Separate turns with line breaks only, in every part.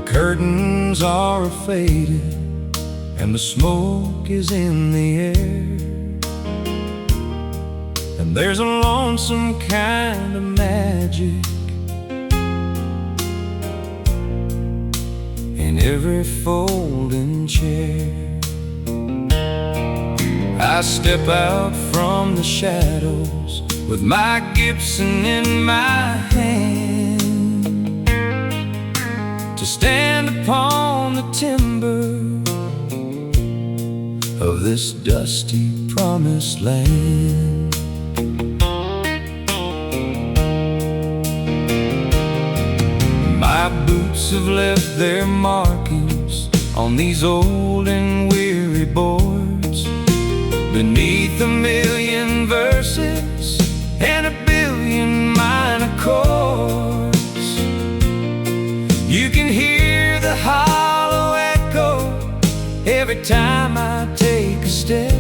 The curtains are faded and the smoke is in the air, and there's a lonesome kind of magic in every folding chair. I step out from the shadows with my Gibson in my hand, to stand upon the timber of this dusty promised land. My boots have left their markings on these old and weary boards, beneath a million verses and a billion minor chords. You can hear the hollow echo every time I take a step,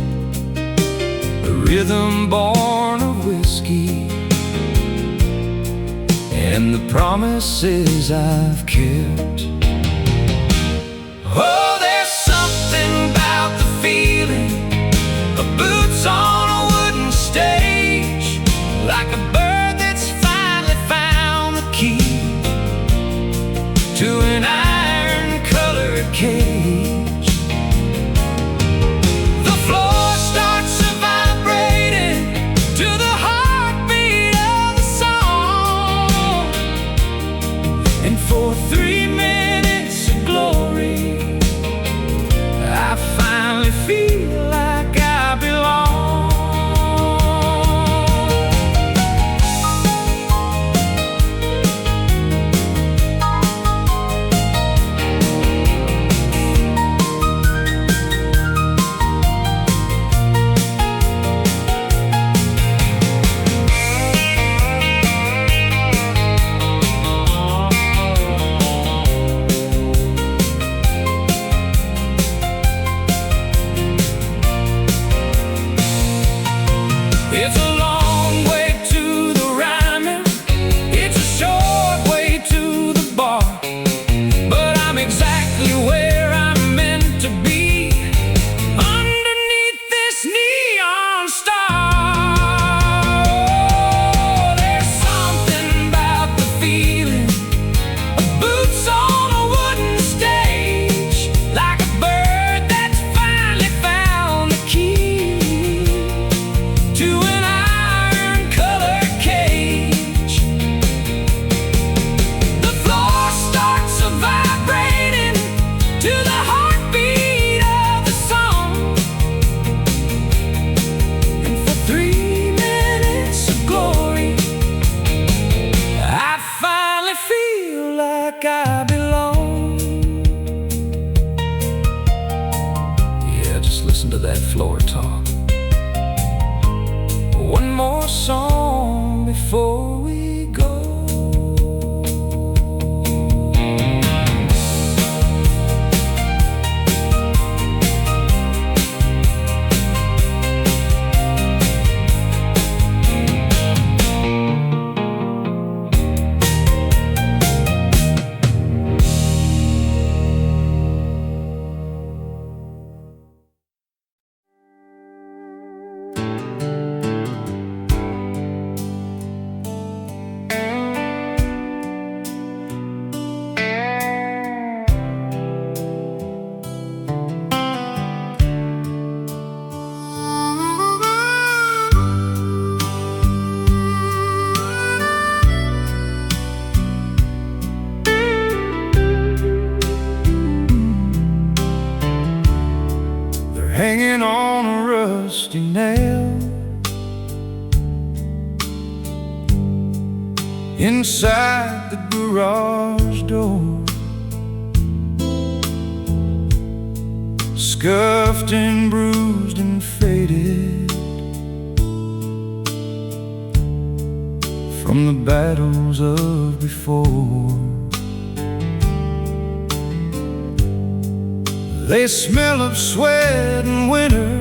a rhythm born of whiskey and the promises I've kept. Oh, there's something about the feeling of boots on a wooden stage, like a bird that's finally found the key to an iron-colored cage. The floor starts vibrating to the heartbeat of the song, and for 3 minutes of glory, I finally feel like I belong. It's a long way to the rhyming, it's a short way to the bar, but I'm exactly where I'm meant to be, underneath this neon star. Oh, there's something about the feeling of boots on a wooden stage, like a bird that's finally found the key to an iron-colored cage. The floor starts vibrating to the heartbeat of the song, and for 3 minutes of glory, I finally feel like I belong. Yeah, just listen to that floor talk. One more song before we go. Hanging on a rusty nail inside the garage door, scuffed and bruised and faded from the battles of before. They smell of sweat and winter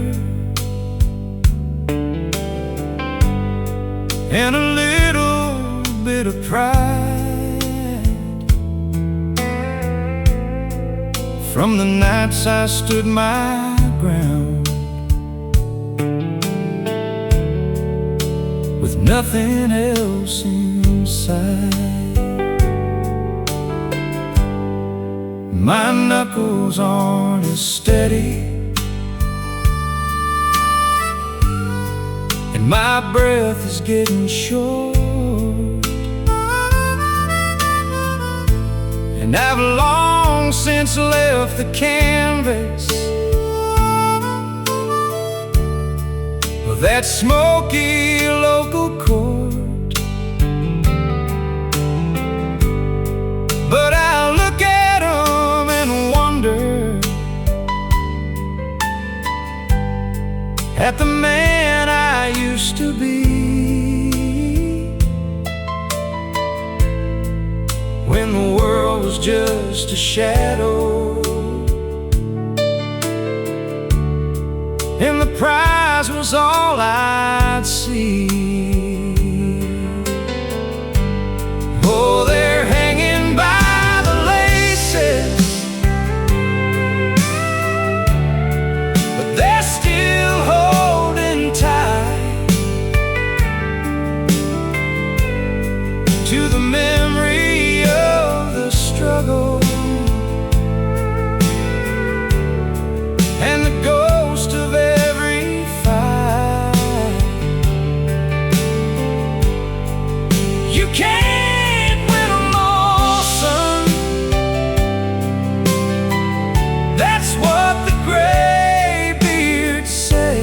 and a little bit of pride. from the nights I stood my ground, with nothing else inside. My knuckles aren't as steady, and my breath is getting short, and I've long since left the canvas of that smoky local court. But I look at 'em and wonder at the man I used to be, when the world was just a shadow and the prize was all I'd see. Oh, they're hanging by the laces, but they're still holding tight to the memory of the struggle and the ghost of every fight. You can't win 'em all, son, that's what the graybeards say.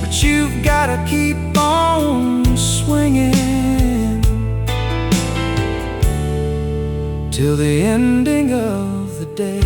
But you've gotta keep on swinging till the ending of the day.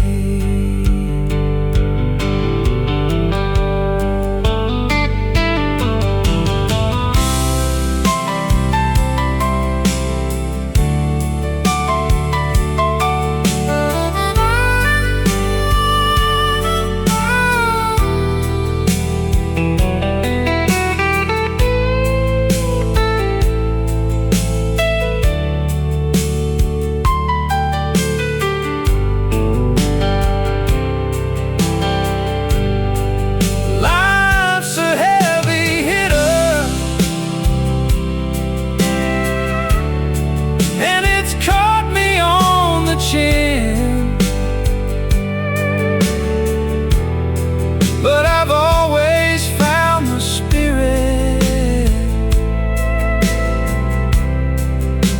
But I've always found the spirit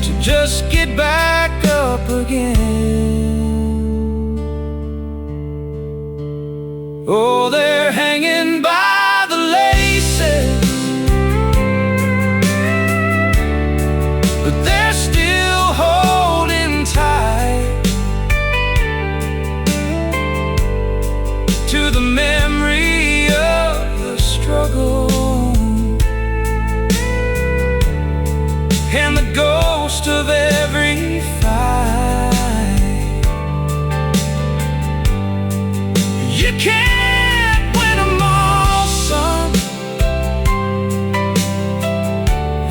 to just get back up again. Oh, they're hanging by the laces, but they're still holding tight to the memory of the struggle and the ghost of every fight. You can't win 'em all, son,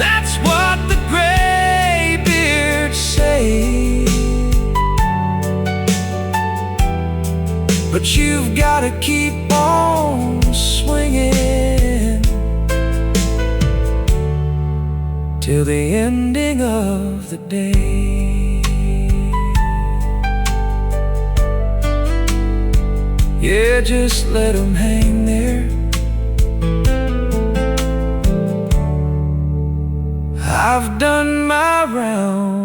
that's what the graybeards say. But you've gotta keep on swinging till the ending of the day. Yeah, just let 'em hang there. I've done my rounds.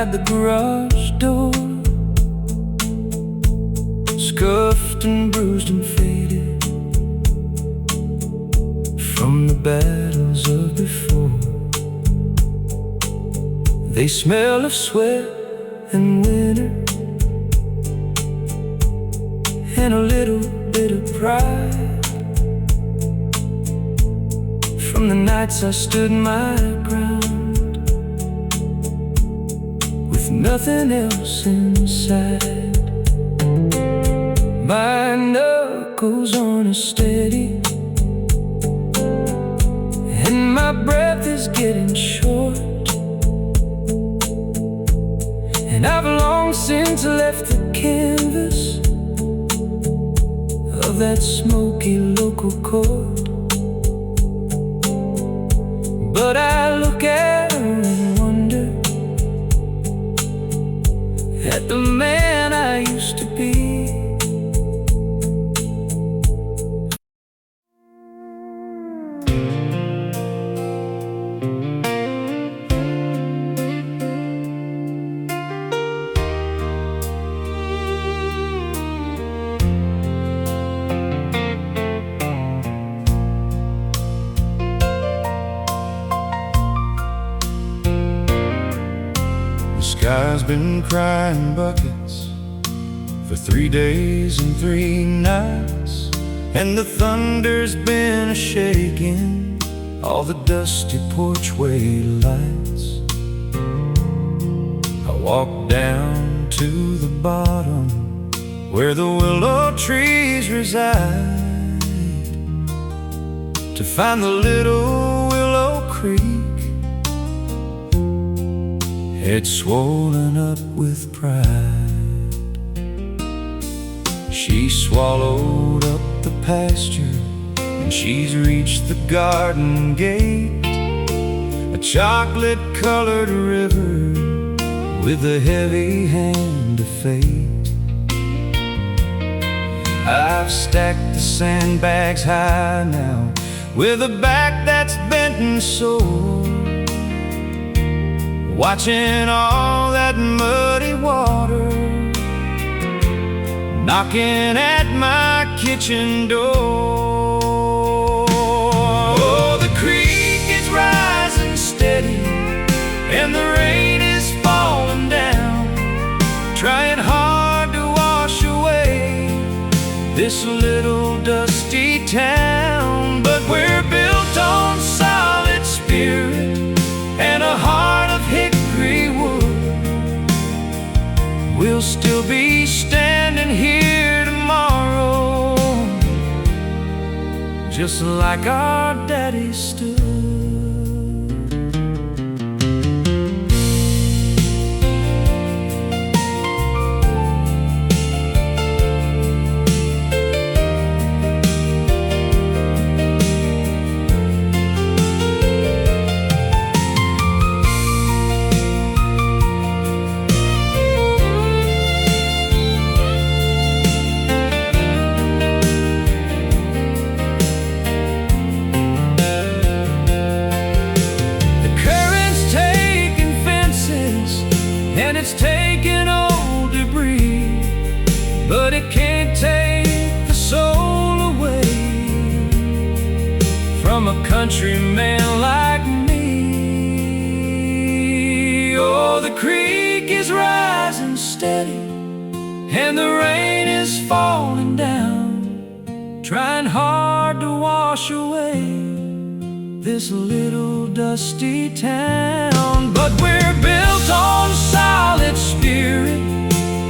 outside the garage door, scuffed and bruised and faded from the battles of before. They smell of sweat and winter, and a little bit of pride from the nights I stood my ground with nothing else inside. My knuckles on a steady, and my breath is getting short, and I've long since left the canvas of that smoky local court. But I look at her and wonder at the man I used to be.
The sky's been crying buckets for 3 days and 3 nights, and the thunder's been a-shaking all the dusty porchway lights. I walk down to the bottom where the willow trees reside to find the little willow creek. It's swollen up with pride. She swallowed up the pasture, and she's reached the garden gate, a chocolate-colored river with the heavy hand of fate. I've stacked the sandbags high now, with a back that's bent and sore, watching all that muddy water knocking at my kitchen door. Oh, the creek is rising steady, and the rain is falling down, trying hard to wash away this little dusty town. But we're built on solid spirit and a heart of hickory wood. We'll still be standing here tomorrow, just like our daddy stood. And it's taking old debris, but it can't take the soul away from a countryman like me. Oh, the creek is rising steady, and the rain is falling down, trying hard to wash away this little dusty town. But we're built on solid spirit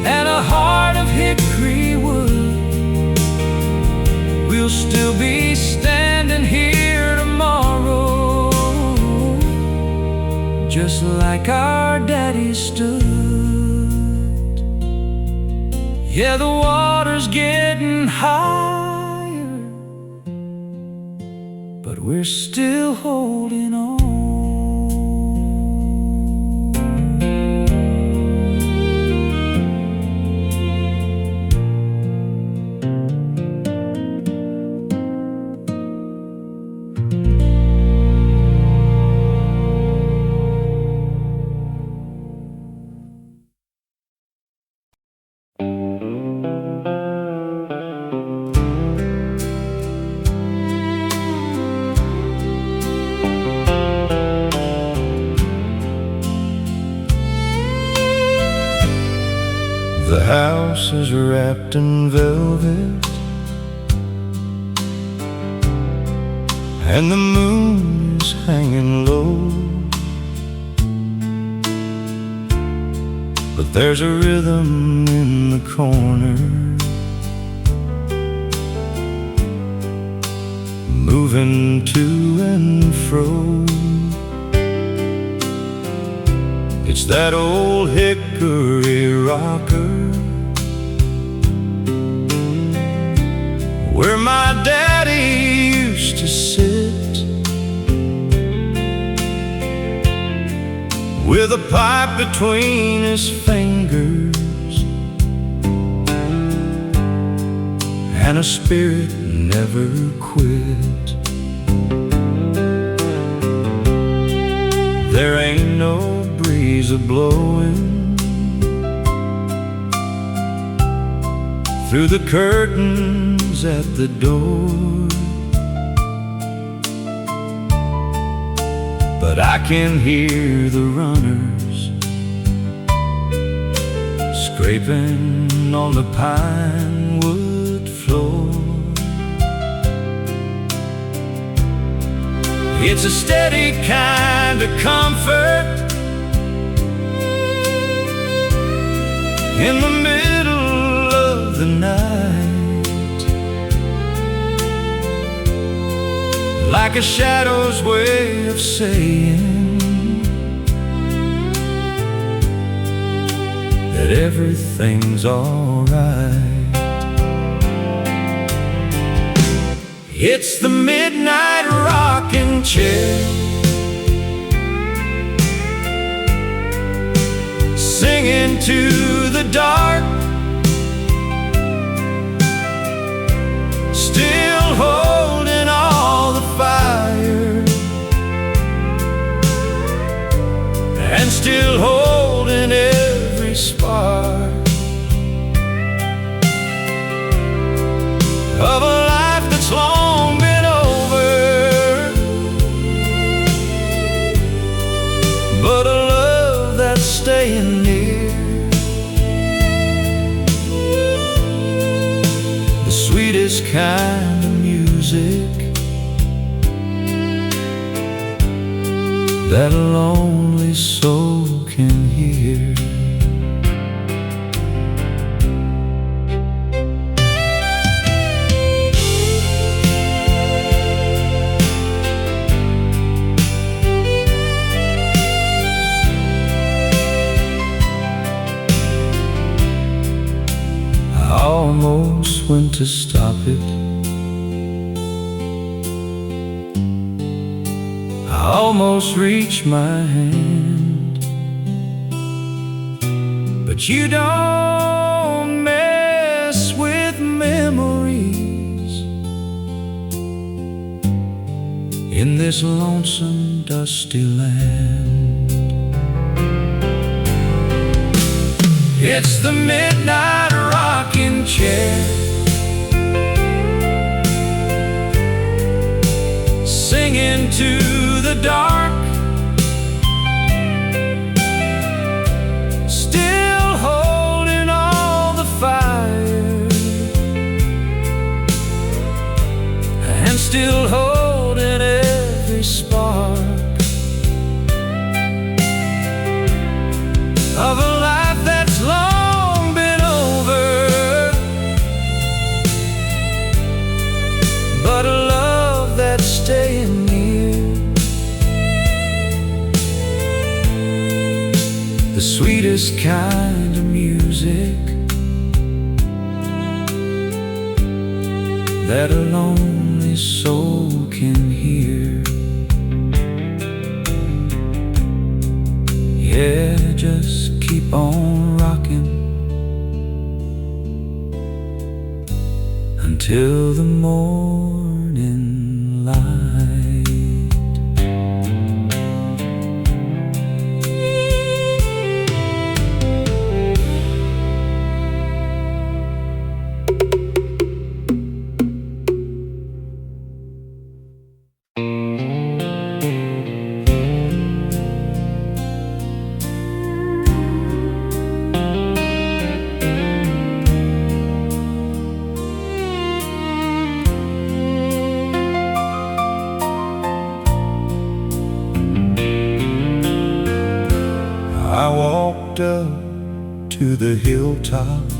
and a heart of hickory wood. We'll still be standing here tomorrow, just like our daddy stood. Yeah, the water's getting higher, but we're still holding on. The house is wrapped in velvet, and the moon is hanging low. But there's a rhythm in the corner, moving to and fro. It's that old hickory rocker where my daddy used to sit, with a pipe between his fingers and a spirit never quit. There ain't no breeze a-blowing through the curtains at the door, but I can hear the runners scraping on the pine wood floor. It's a steady kind of comfort in the middle of the night, like a shadow's way of saying that everything's alright. It's the midnight rocking chair, singing to the dark, still holding all the fire, and still holding every spark of a life that's long been over, but a love that's staying near. The sweetest kind of music that a lonely soul can hear. I almost went to stop it, I almost reached my hand, but you don't mess with memories in this lonesome, dusty land. It's the midnight rocking chair, singing to the dark, still holding all the fire, and still holding every spark of a life that's long been over, but a love that's staying near. The sweetest kind of music that a lonely soul can hear. Yeah, just keep on rocking until the morning light. the hilltop,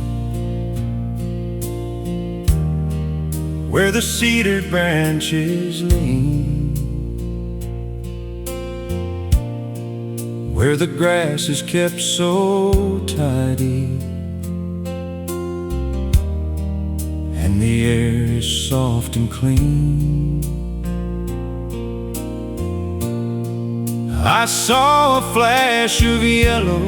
where the cedar branches lean, where the grass is kept so tidy, and the air is soft and clean. I saw a flash of yellow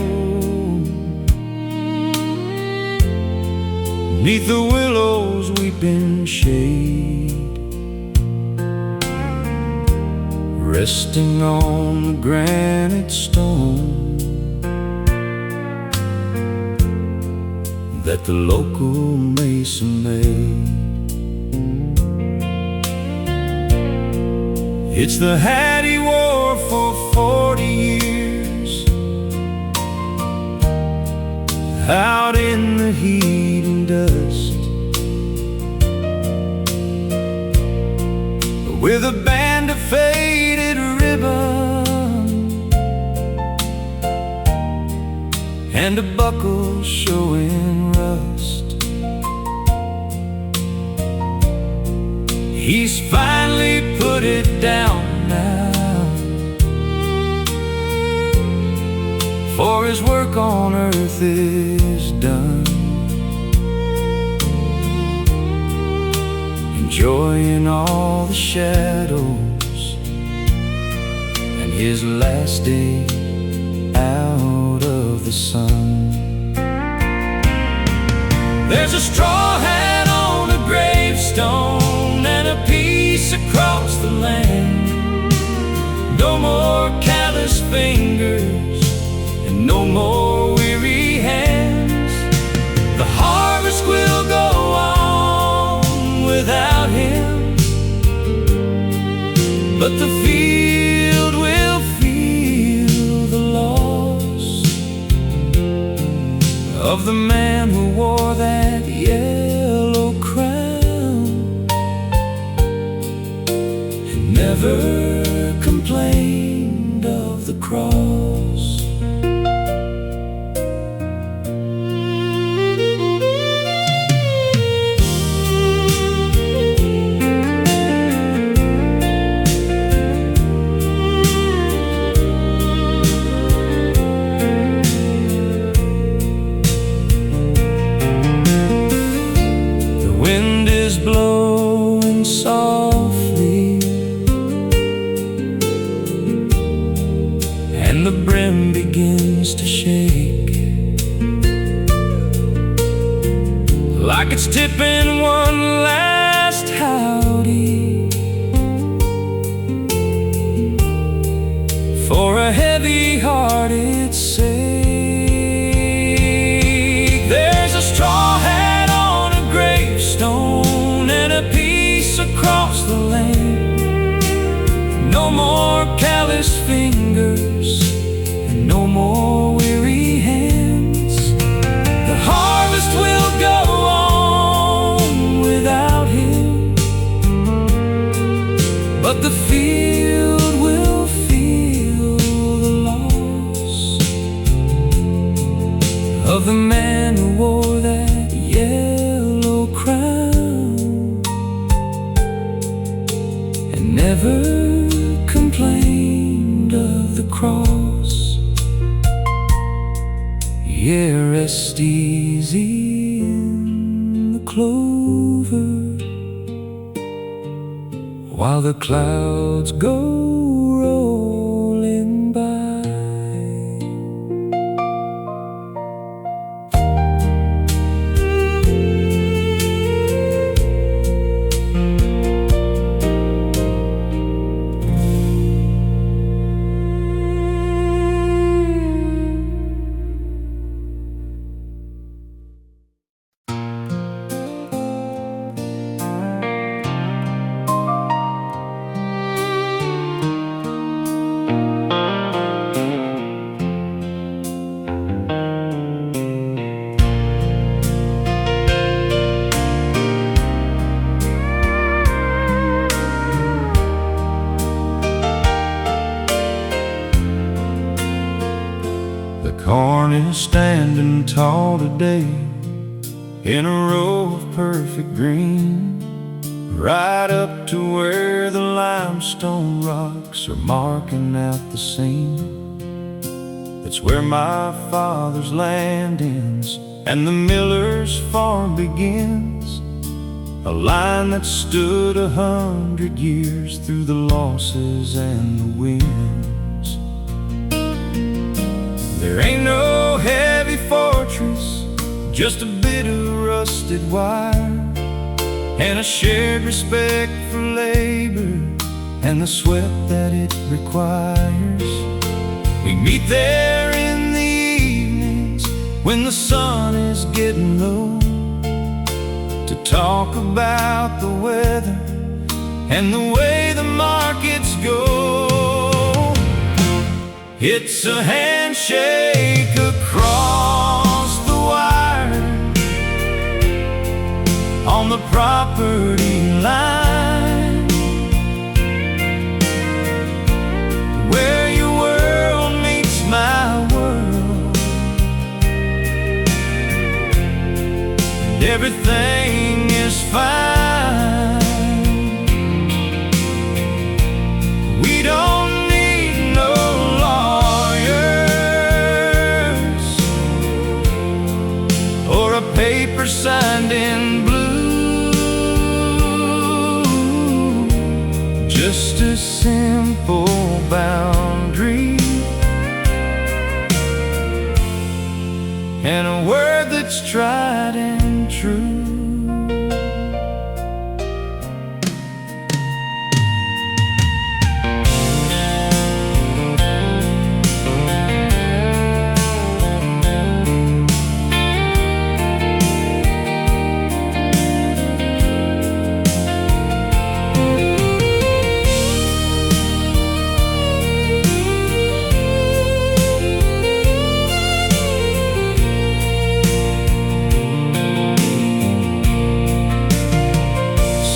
'neath the willows' weeping shade, resting on the granite stone that the local mason made. It's the hat he wore for 40 years, out in the heat and dust, with a band of faded ribbon and a buckle showing rust. He's finally put it down now, for his work on earth is done, enjoying all the shadows and his last day out of the sun. There's a straw hat on a gravestone and a piece across the land. No more callous fingers and no more weary hands. The harvest will go on without him, but the field will feel the loss of the man who wore that yellow crown and never complained of the cross. Blowing softly, and the brim begins to shake, like it's tipping one last howdy for a heavy-hearted sake. There's a straw hat on a gravestone and a piece across the land. No more callous fingers and no more weary hands. The harvest will go on without him, but the field will feel the loss of the man who wore that yellow crown and never complained of the cross. Yeah, rest easy in the clover while the clouds go rolling by. tall today in a row of perfect green, right up to where the limestone rocks are marking out the seam. It's where my father's land ends and the miller's farm begins, a line that stood 100 years through the losses and the winds. There ain't no heavy fortress, just a bit of rusted wire, and a shared respect for labor and the sweat that it requires. We meet there in the evenings when the sun is getting low, to talk about the weather and the way the markets go. It's a handshake across the wire on the property line, where your world meets my world, and everything is fine. We don't need no lawyers or a paper signed in blue, just a simple boundary and a word that's tried and true.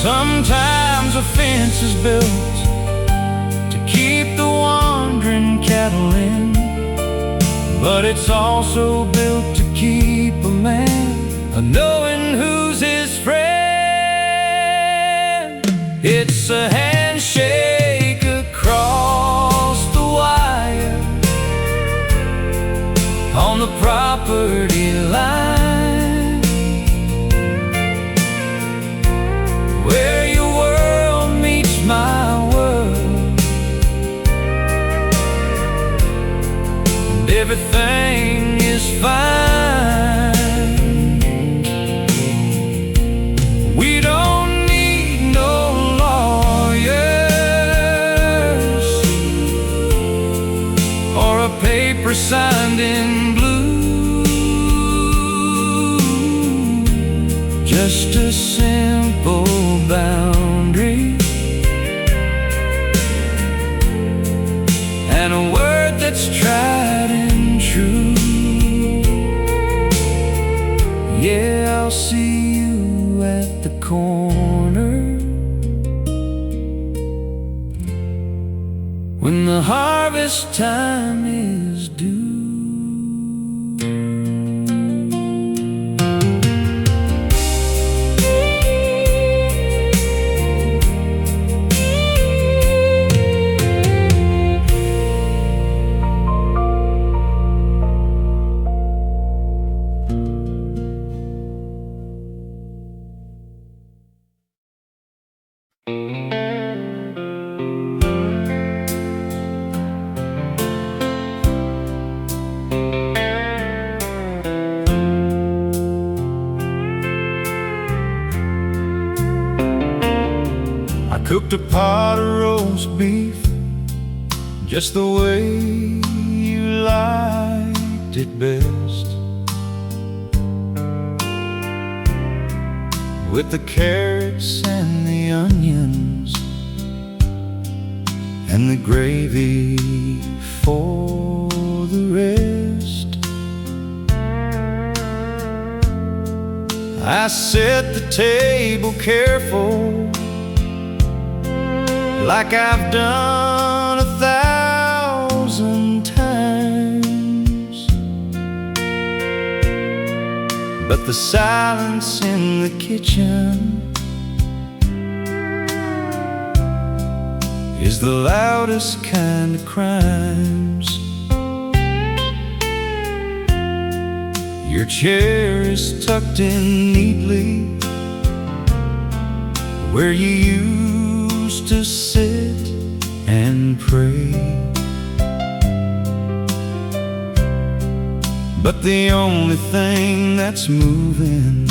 Sometimes a fence is built to keep the wandering cattle in, but it's also built to keep a man knowing who's his friend. It's a handshake across the wire on the property line, where your world meets my world, and everything is fine. We don't need no lawyers or a paper signed in blue, just a simple boundary and a word that's tried and true. Yeah, I'll see you at the corner when the harvest time is due. Cooked a pot of roast beef just the way you liked it best, with the carrots and the onions and the gravy for the rest. I set the table careful, like I've done 1,000 times. but the silence in the kitchen is the loudest kind of crimes. Your chair is tucked in neatly where you used to sit and pray. But the only thing that's moving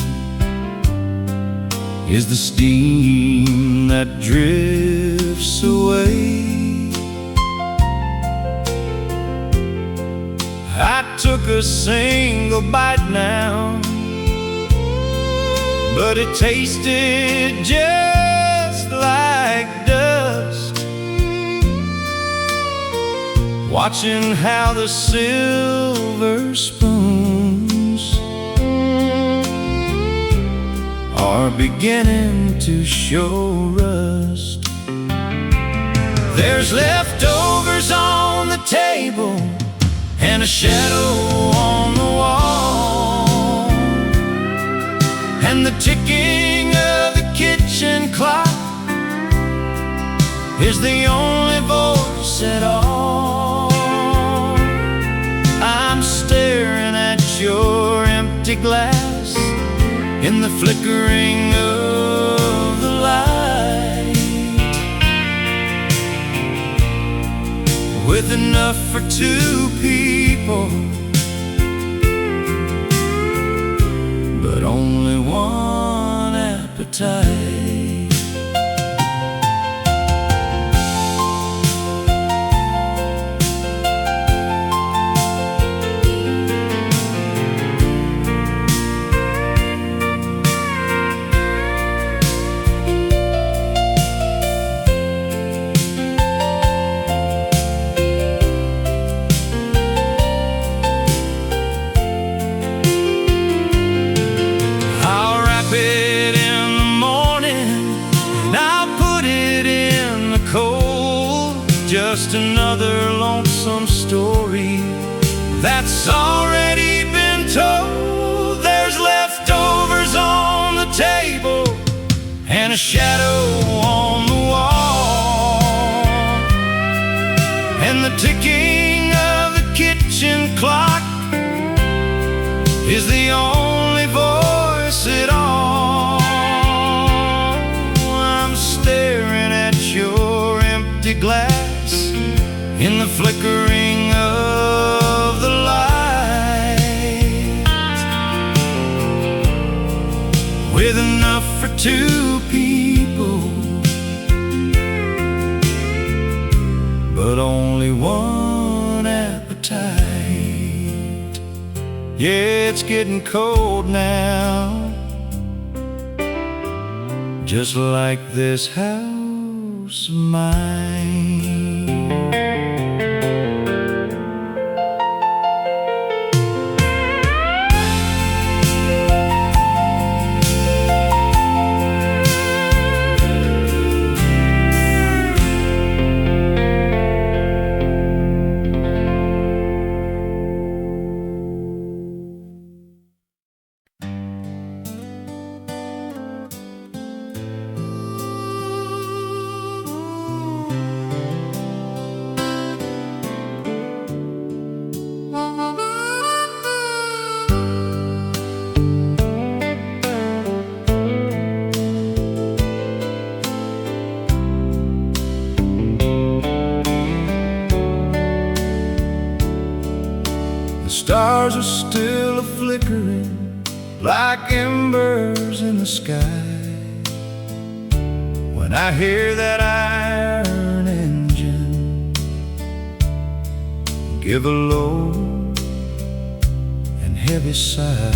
is the steam that drifts away. I took a single bite now, but it tasted just like dust. Watching how the silver spoons are beginning to show rust. There's leftovers on the table and a shadow on the wall, and the ticking of the kitchen clock is the only voice at all. I'm staring at your empty glass in the flickering of the light, with enough for 2 people, but only one appetite. Just another lonesome story that's already been told. There's leftovers on the table and a shadow on the wall, and the ticking of the kitchen clock is the only voice at all. I'm staring at your empty glass in the flickering of the light, with enough for 2 people, but only one appetite. Yeah, it's getting cold now, just like this house of mine. Stars are still a-flickering like embers in the sky when I hear that iron engine give a low and heavy sigh.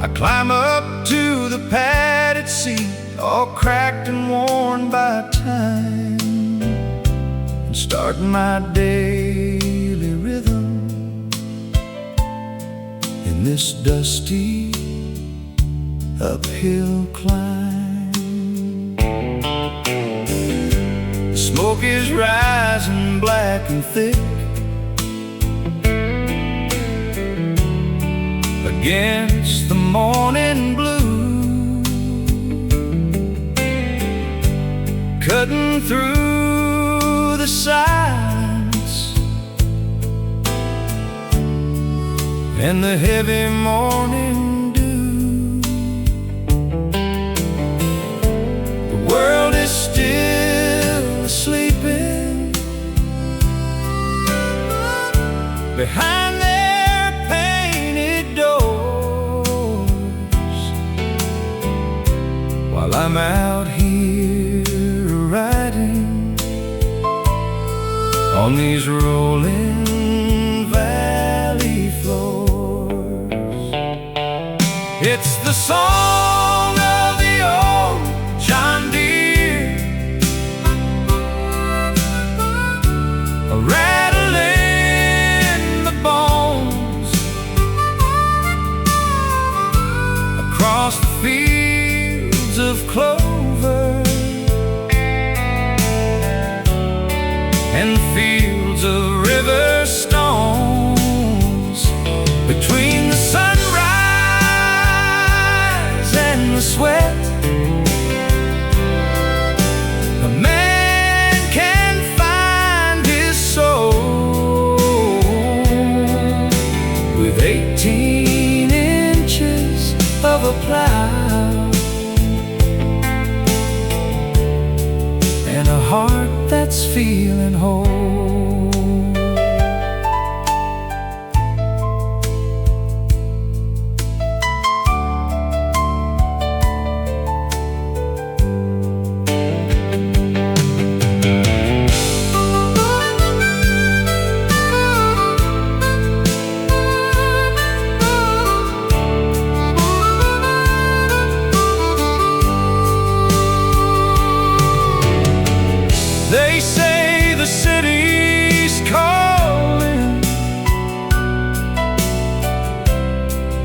I climb up to the padded seat, all cracked and worn by time, and start my daily rhythm in this dusty uphill climb. The smoke is rising black and thick, against the morning blue, cutting through the silence and the heavy morning dew. The world is still sleeping behind their painted doors, while I'm out here riding on these rolling valley floors. It's the song of the old John Deere, a rattle in the bones, across the fields of clover and fields of river stones, between the sunrise and the sweat. A man can find his soul with 18 inches of a plow and a heart that's feeling whole. They say the city's calling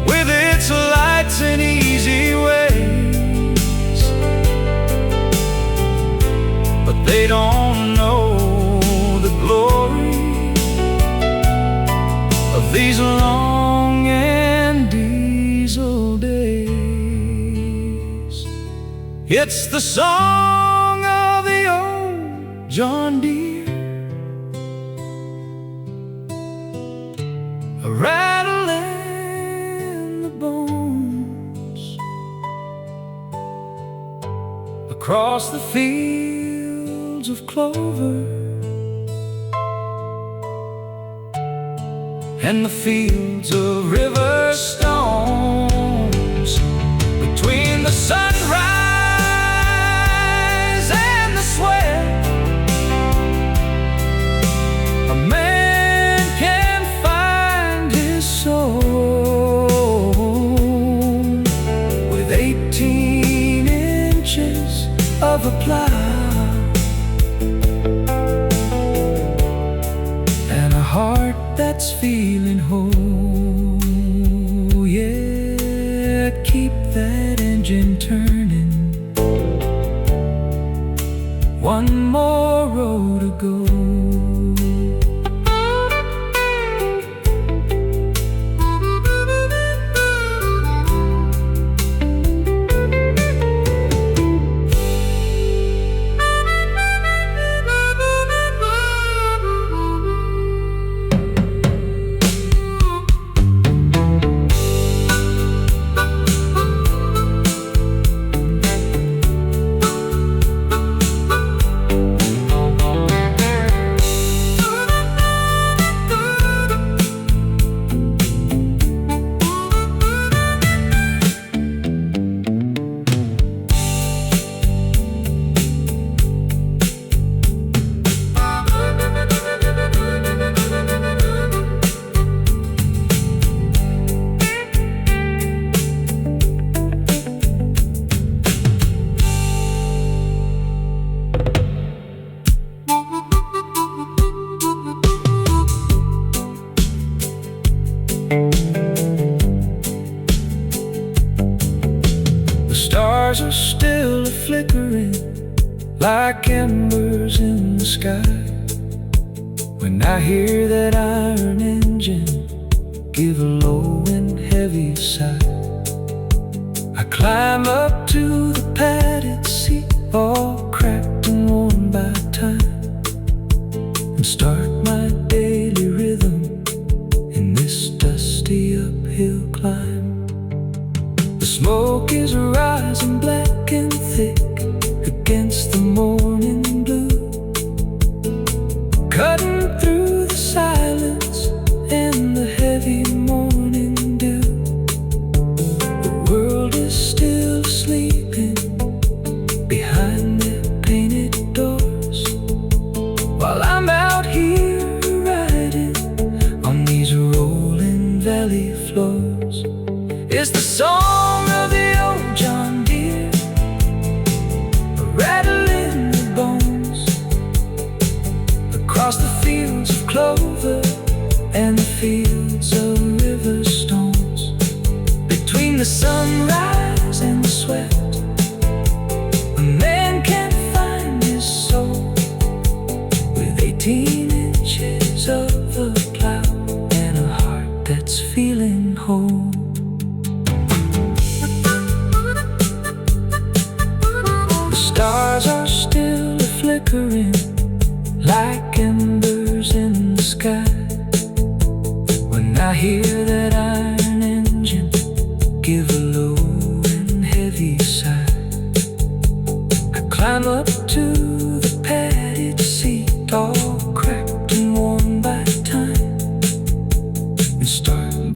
with its lights and easy ways, but they don't know the glory of these long and diesel days. It's the song of the old John Deere, a rattle in the bones, across the fields of clover and the fields of river stones, between the sunrise and the sweat. A man can find his soul with 18 inches of a plow and a heart that's feeling whole. Yeah, keep that engine turning, one more row to go. The stars are still flickering like embers in the sky when I hear that iron engine give a low and heavy heavy sigh. I climb up to the padded seat, all cracked and worn by time, and start my daily rhythm in this dusty uphill climb. The smoke is rising black and thick against the morning blue, cutting through the silence and the heavy morning dew. The world is still sleeping behind their painted doors, while I'm out here riding on these rolling valley floors. It's the song of the old John Deere, a rattle in the bones, across the fields of clover and the fields of river stones, between the sunrise and the sweat. A man can't find his soul with 18 inches of a plow and a heart that's feeling whole. The stars are still flickering like embers in the sky when I hear that iron engine give a low and heavy sigh. I climb up